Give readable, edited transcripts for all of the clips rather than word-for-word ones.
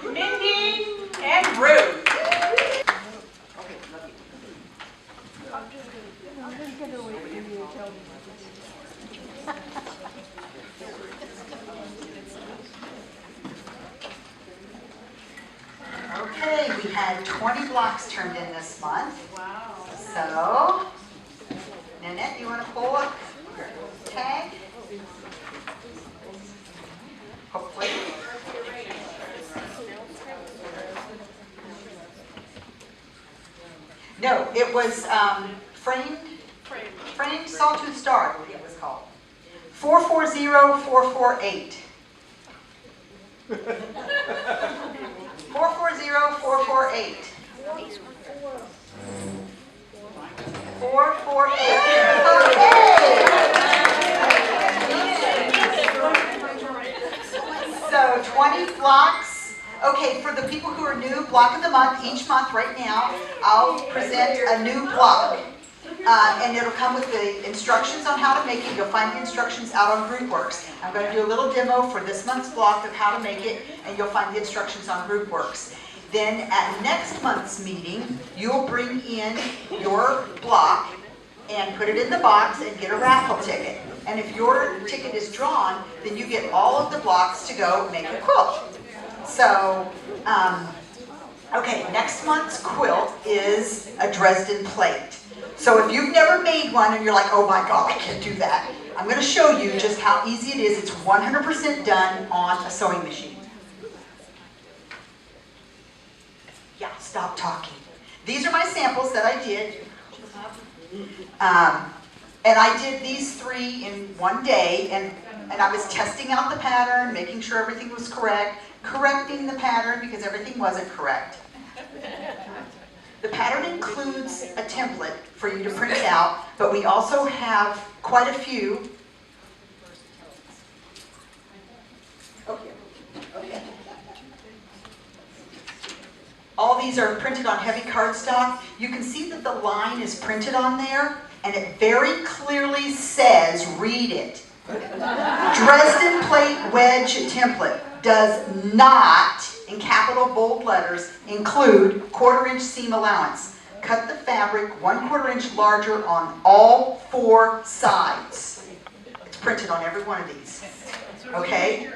with Mindy and Ruth. Okay, we had 20 blocks turned in this month. Wow. So, Nanette, you want to pull up your tag? Hopefully. No, it was framed sawtooth star, I believe it was called. 440448. 440448. 448. Okay. So 20 blocks. Okay, for the people who are new, block of the month, each month right now, I'll present a new block. And it'll come with the instructions on how to make it. You'll find the instructions out on GroupWorks. I'm going to do a little demo for this month's block of how to make it, and you'll find the instructions on GroupWorks. Then at next month's meeting, you'll bring in your block and put it in the box and get a raffle ticket. And if your ticket is drawn, then you get all of the blocks to go make a quilt. So, okay, next month's quilt is a Dresden plate. So if you've never made one and you're like, oh my God, I can't do that, I'm going to show you just how easy it is. It's 100% done on a sewing machine. Yeah, stop talking. These are my samples that I did. And I did these 3 in one day, and I was testing out the pattern, making sure everything was correct, correcting the pattern because everything wasn't correct. The pattern includes a template for you to print out, but we also have quite a few. Okay. All these are printed on heavy cardstock. You can see that the line is printed on there, and it very clearly says, read it. Dresden plate wedge template does not, in capital bold letters, include 1/4 inch seam allowance. Cut the fabric 1/4 inch larger on all 4 sides. It's printed on every one of these. Okay?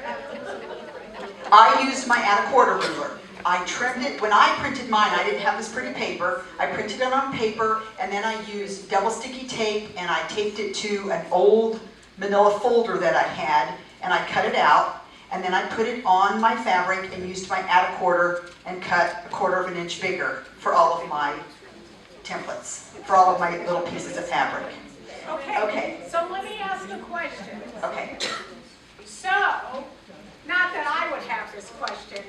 I used my add a quarter ruler. I trimmed it. When I printed mine, I didn't have this pretty paper. I printed it on paper, and then I used double sticky tape, and I taped it to an old manila folder that I had, and I cut it out. And then I put it on my fabric and used my add a quarter and cut 1/4 inch bigger for all of my templates, for all of my little pieces of fabric. Okay. So let me ask a question. Okay. So, not that I would have this question,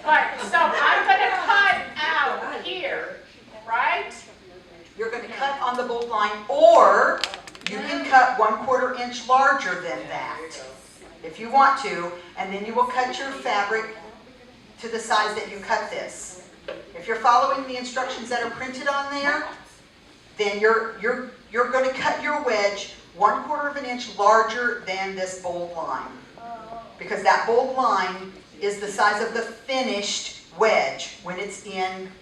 but so I'm going to cut out here, right? You're going to cut on the bold line, or you can cut 1/4 inch larger than that, if you want to, and then you will cut your fabric to the size that you cut this. If you're following the instructions that are printed on there, then you're going to cut your wedge 1/4 inch larger than this bold line, because that bold line is the size of the finished wedge when it's in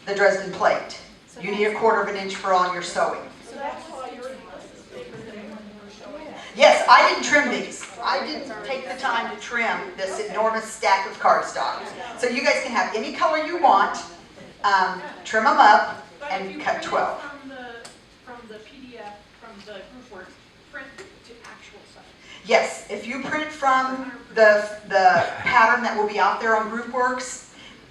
the Dresden plate. You need 1/4 inch for all your sewing. So that's why yours is bigger than what you were showing. Yes, I didn't trim these. I didn't take the time to trim this enormous stack of cardstock. So you guys can have any color you want, trim them up, and cut 12. From the PDF, from the GroupWorks, print to actual size. Yes, if you print from the pattern that will be out there on GroupWorks,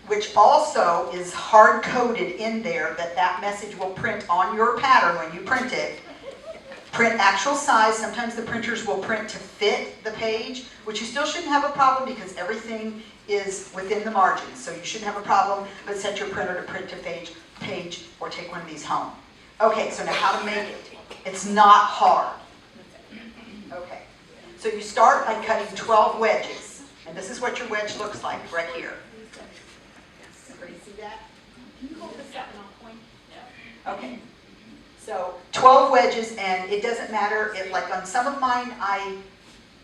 which also is hard-coded in there, that message will print on your pattern when you print it. Print actual size. Sometimes the printers will print to fit the page, which you still shouldn't have a problem because everything is within the margins. So you shouldn't have a problem, but set your printer to print to page or take one of these home. Okay, so now how to make it. It's not hard. Okay, so you start by cutting 12 wedges. And this is what your wedge looks like right here. Everybody see that? Can you hold this up and I'll point? Okay. So 12 wedges, and it doesn't matter if, like on some of mine, I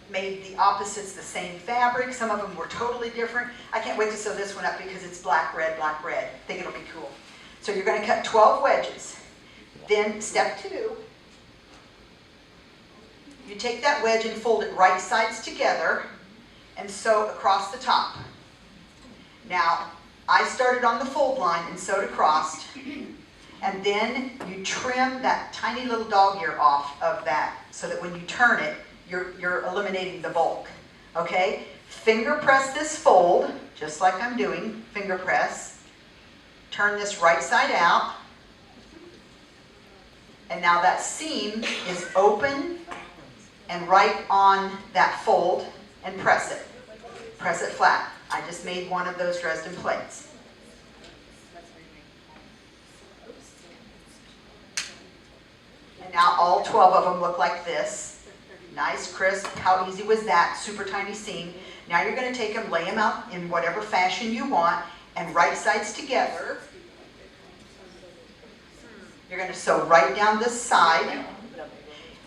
made the opposites the same fabric. Some of them were totally different. I can't wait to sew this one up because it's black, red, black, red. I think it'll be cool. So you're going to cut 12 wedges. Then step 2, you take that wedge and fold it right sides together and sew across the top. Now, I started on the fold line and sewed across, and then you trim that tiny little dog ear off of that so that when you turn it, you're eliminating the bulk. Okay? Finger press this fold, just like I'm doing, finger press. Turn this right side out. And now that seam is open and right on that fold, and press it. Press it flat. I just made one of those Dresden plates. And now all 12 of them look like this. Nice, crisp. How easy was that? Super tiny seam. Now you're going to take them, lay them out in whatever fashion you want, and right sides together. You're going to sew right down this side.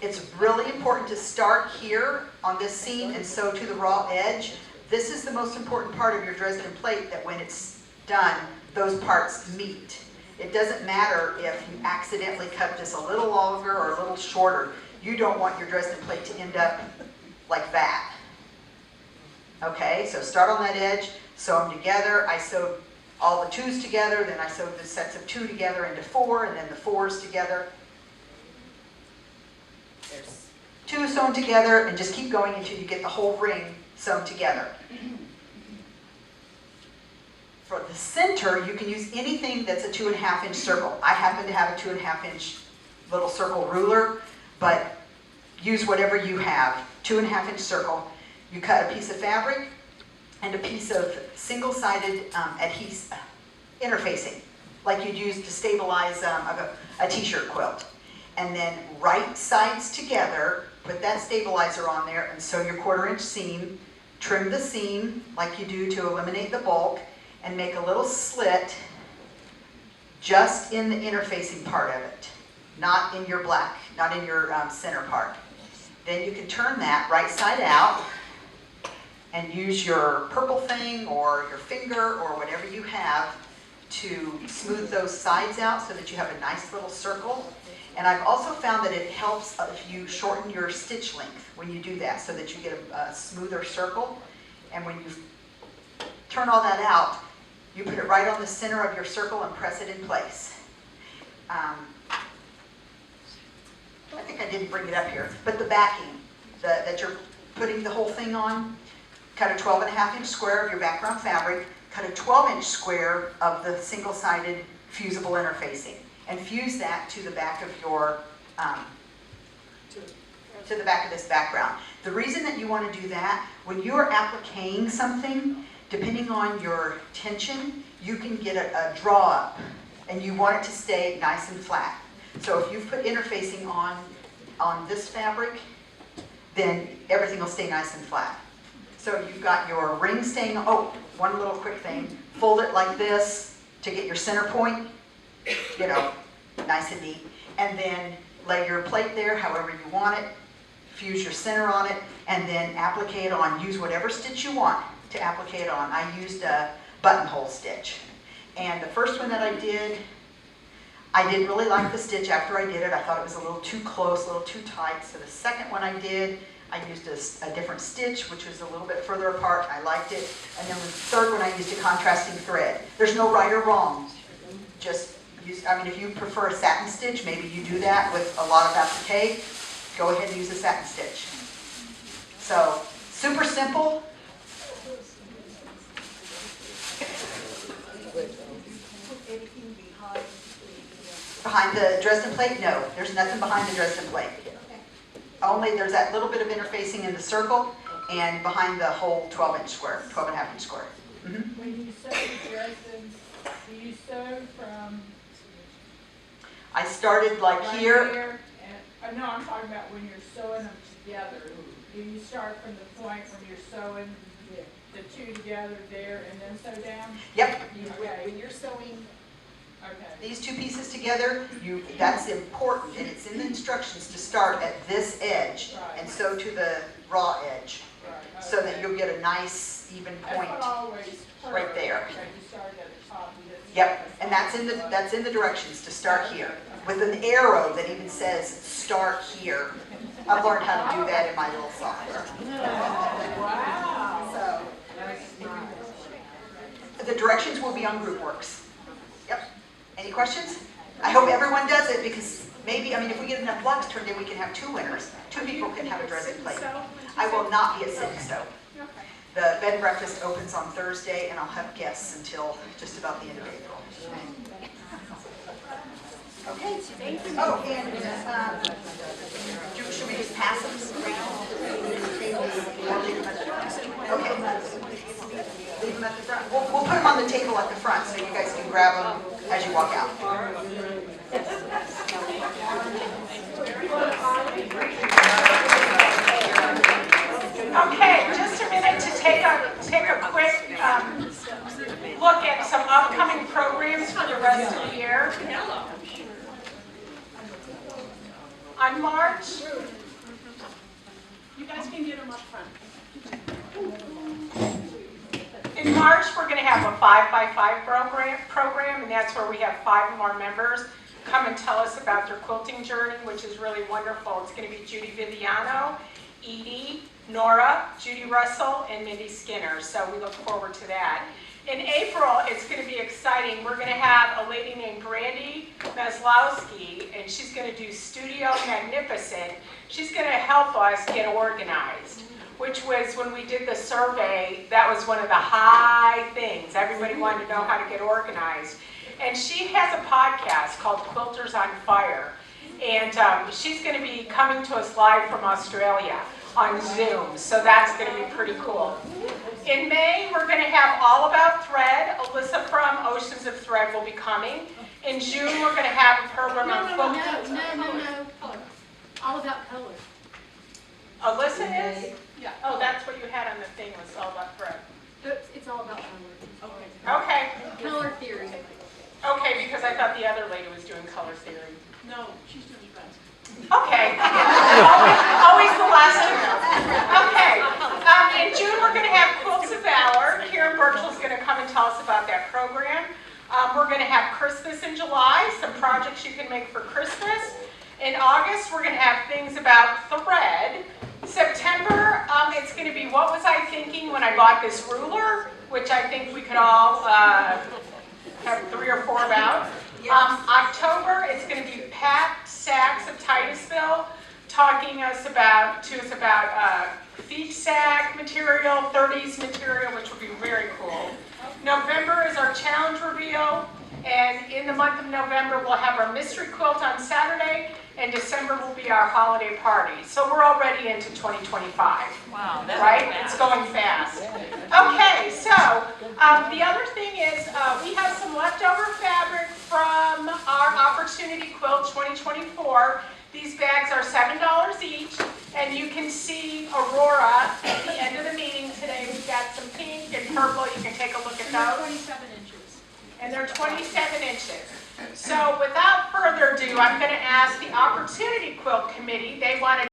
It's really important to start here on this seam and sew to the raw edge. This is the most important part of your Dresden plate, that when it's done, those parts meet. It doesn't matter if you accidentally cut this a little longer or a little shorter. You don't want your Dresden plate to end up like that. Okay, so start on that edge, sew them together. I sewed all the 2s together, then I sewed the sets of 2 together into 4, and then the 4s together. There's 2 sewn together, and just keep going until you get the whole ring sewn together. For the center, you can use anything that's a 2.5 inch circle. I happen to have a 2.5 inch little circle ruler, but use whatever you have. 2.5 inch circle. You cut a piece of fabric and a piece of single-sided adhesive interfacing, like you'd use to stabilize a t-shirt quilt. And then right sides together, put that stabilizer on there and sew your 1/4 inch seam. Trim the seam like you do to eliminate the bulk, and make a little slit just in the interfacing part of it, not in your black, not in your center part. Then you can turn that right side out and use your purple thing or your finger or whatever you have to smooth those sides out so that you have a nice little circle. And I've also found that it helps if you shorten your stitch length when you do that, so that you get a smoother circle. And when you turn all that out, you put it right on the center of your circle and press it in place. I think I didn't bring it up here, but the backing that you're putting the whole thing on, cut a 12.5 inch square of your background fabric, cut a 12 inch square of the single-sided fusible interfacing, and fuse that to the back of your, to the back of this background. The reason that you want to do that, when you are appliquing something, depending on your tension, you can get a draw up, and you want it to stay nice and flat. So if you've put interfacing on this fabric, then everything will stay nice and flat. So you've got your ring staying, oh, one little quick thing, fold it like this to get your center point, you know, nice and neat. And then lay your plate there however you want it, fuse your center on it, and then applique it on. Use whatever stitch you want to applique it on. I used a buttonhole stitch. And the first one that I didn't really like the stitch after I did it. I thought it was a little too close, a little too tight. So the second one I did, I used a different stitch, which was a little bit further apart. I liked it. And then the third one, I used a contrasting thread. There's no right or wrong. Just use, I mean, if you prefer a satin stitch, maybe you do that with a lot of applique. Go ahead and use a satin stitch. So, super simple. Behind the Dresden plate? No, there's nothing behind the Dresden plate. Only there's that little bit of interfacing in the circle and behind the whole 12 inch square, 12.5 inch square. Mm-hmm. When you sew the Dresden, do you sew from I started like right here. And, no, I'm talking about when you're sewing them together. Do you start from the point when you're sewing the 2 together there and then sew down? Yep. Okay. When you're sewing Okay. These two pieces together, that's important, and it's in the instructions to start at this edge, and so to the raw edge, Right, so that okay. you'll get a nice, even point. That's what I always heard. right there. That you started at the top and didn't Yep, start at and the that's in the directions to start here, with an arrow that even says, start here. I've learned how to do that in my little software. bottom. Wow. So, the directions will be on GroupWorks. Yep. Any questions? I hope everyone does it, because maybe, if we get enough blocks turned in, we can have 2 winners. 2 people can have a Dresden plate. I will not be at Sit and Stowe. Okay. The bed and breakfast opens on Thursday, and I'll have guests until just about the end of April. Okay. Thank you. Oh, and should we just pass them? Okay. Leave them at the front. We'll put them on the table at the front so you guys can grab them as you walk out. Okay, just a minute to take a quick look at some upcoming programs for the rest of the year. On March, you guys can get them up front. In March, we're going to have a 5x5 program, and that's where we have 5 of our members come and tell us about their quilting journey, which is really wonderful. It's going to be Judy Viviano, Edie, Nora, Judy Russell, and Mindy Skinner, so we look forward to that. In April, it's going to be exciting. We're going to have a lady named Brandy Maslowski, and she's going to do Studio Magnificent. She's going to help us get organized, which was when we did the survey, that was one of the high things. Everybody wanted to know how to get organized. And she has a podcast called Quilters on Fire, and she's going to be coming to us live from Australia on Zoom, so that's going to be pretty cool. In May, we're going to have All About Thread. Alyssa from Oceans of Thread will be coming. In June, we're going to have a program on quilting. No. All about color. Alyssa is? Yeah. Oh, that's what you had on the thing, was All About Thread. It's all about color. Okay. Color theory. Okay, because I thought the other lady was doing color theory. No, she's doing dress. Okay. always the last to know. Okay. In June, we're going to have Quilts of Valor. Karen Birchall's going to come and tell us about that program. We're going to have Christmas in July, some projects you can make for Christmas. In August, we're going to have things about thread. September, it's going to be What Was I Thinking When I Bought This Ruler, which I think we could all have 3 or 4 about. October, it's going to be Pat Sachs of Titusville talking to us about thief sack material, 30s material, which will be very cool. November is our challenge reveal, and in the month of November, we'll have our mystery quilt on Saturday, and December will be our holiday party. So we're already into 2025. Wow, that's right? Fast. It's going fast. Okay, so the other thing is we have some leftover fabric from our Opportunity Quilt 2024. These bags are $7 each, and you can see Aurora at the end of the meeting today. We've got some pink and purple. You can take a look at those. 27 inches. And they're 27 inches. So without further ado, I'm going to ask the Opportunity Quilt Committee. They want to